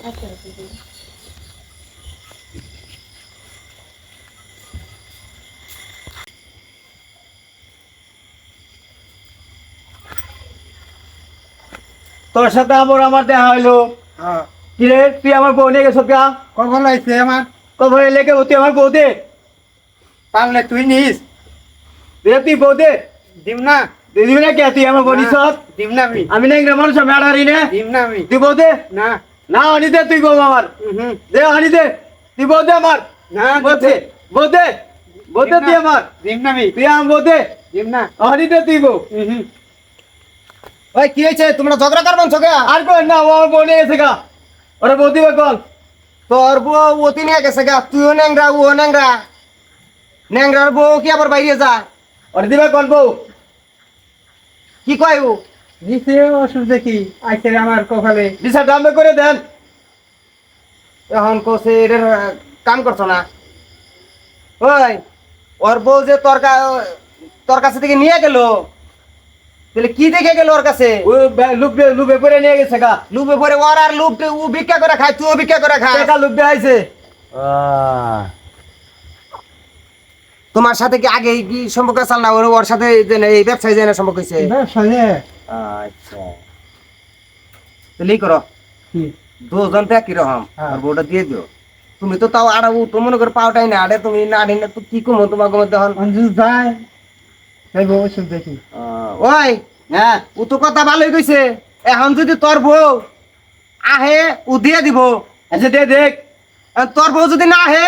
আচ্ছা আচ্ছা দিন। তোর সাথে আমার দেখা হইলো। হ্যাঁ কি রে তুই আমার বউ নিয়ে গেছ কা? কখন আইছে আমার কখন লেগে তুই আমার বউ দে। পারলে তুই নিস তুই বউ দে। দিম না দিবি না কে তুই আমার বউ নিছ? দিম না আমি না মানুষ আমি আড়ারি নে। দিম না তুই বউ দে। না না আনি দে তুই বউ আমার। দে আনি দে। তুই বউ দে আমার। না বউ দে। বউ দে। বউ দে তুই আমার। দিম না তুই আমার বউ দে। দিম না আনি দে তুই বউ। ওই কি হয়েছে তোমরা ঝগড়া করবেন ছোকে আর কই না ও আমার বউ নিয়ে গেছে গা। ওরে বউ দিবে কল। তোর বউ অতি নিয়ে গেছে গা তুইও ন্যাংরা ও ন্যাংরা ন্যাংরার বউ কি আবার বাইরে যা ওরে দিবে কল বউ। কি কয় ও দিছে অসুবিধা কি আইসে আমার কপালে বিচার দামে করে দেন। এখন কোসে এটার কাম করছো না ওই ওর বউ যে তোর কাছে থেকে নিয়ে গেল তাহলে কি দেখে গেল ওর কাছে ও লুবে করে নিয়ে গেছে গা। লুবে পরে ওর আর লুপ ও ভিক্ষা করে খায় তুইও ভিক্ষা করে খায় টাকা লুবে আইছে। তোমার সাথে কি আগে কি সম্পর্ক চাল না ওর সাথে এই ব্যবসায় যায় না সম্পর্ক হয়েছে ব্যবসায়ে আচ্ছা তাহলে এই করো কি দুজন তো একই রকম হ্যাঁ। আর বউটা দিয়ে দিও তুমি তো তাও আড়া তো মনে করো পাওটাই না আড়ে তুমি না আড়ে না তো কি কমো তোমার মধ্যে হন অঞ্জুস যায় তাই বউ অসুবিধা কি ওই হ্যাঁ ও তো কথা ভালোই কইছে এখন যদি তোর বউ আহে ও দিয়ে দিব আচ্ছা দে দেখ। আর তোর বউ যদি না আহে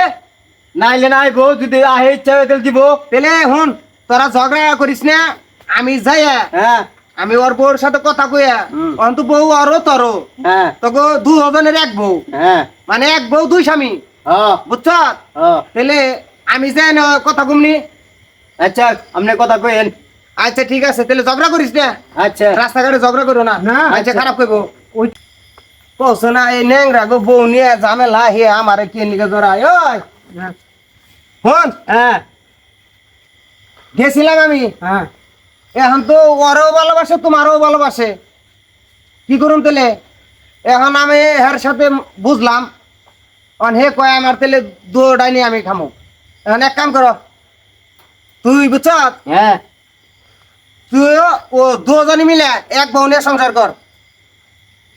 নাইলে নাই বউ যদি আহে ইচ্ছা হয় তাহলে দিব। তাহলে হুন তোরা ঝগড়া করিস না আমি যাই হ্যাঁ আমি ওর বউর সাথে কথা কইয়া হুম। অন্ত বউ আরো তোরও হ্যাঁ তোকে 2 জনের এক বউ হ্যাঁ মানে এক বউ 2 স্বামী হ্যাঁ বুঝছ হ্যাঁ। তাহলে আমি যাই না কথা কমনি আচ্ছা আপনি কথা কইেন। আচ্ছা ঠিক আছে তাহলে ঝগড়া করিস না আচ্ছা রাস্তাঘাটে ঝগড়া করো না না, আচ্ছা আচ্ছা। খারাপ কইবো ওই কৌছো না এই ন্যাংরা গো বউ নিয়ে ঝামেলা হে আমারে কে নিকে জড়ায় ওই হন হ্যাঁ গেছিলাম আমি হ্যাঁ এখন তো ওরও ভালোবাসে তোমারও ভালোবাসে কি করুন তাহলে এখন আমি এর সাথে বুঝলাম অন হে কয় আমার তাহলে দুটাই নিয়ে আমি খামো এখন এক কাম করো তুই বুঝছ হ্যাঁ তুইও ও 2 জনে মিলে এক বউ নিয়ে সংসার কর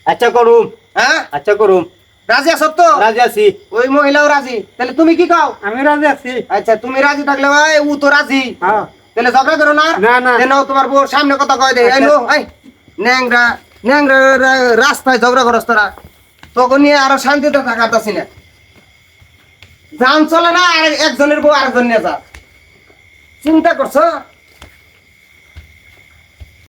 আচ্ছা করুম। হ্যাঁ আচ্ছা করুম। রাজি আছো তো রাজি আছি। ওই মহিলাও রাজি তাহলে তুমি কি কাও আমি রাজি আছি আচ্ছা তুমি রাজি থাকলে ভাই ও তো রাজি হ্যাঁ তাহলে ঝগড়া করো না না, না। কেন তোমার বউর সামনে কথা কয় দে আচ্ছা। আইলো এই ন্যাংরা ন্যাংরা রাস্তায় ঝগড়া করস তোরা তখন নিয়ে আরো শান্তিতে থাকাতাছি না জান চলে না আর একজনের বউ আরেকজন নিয়ে যা চিন্তা করছো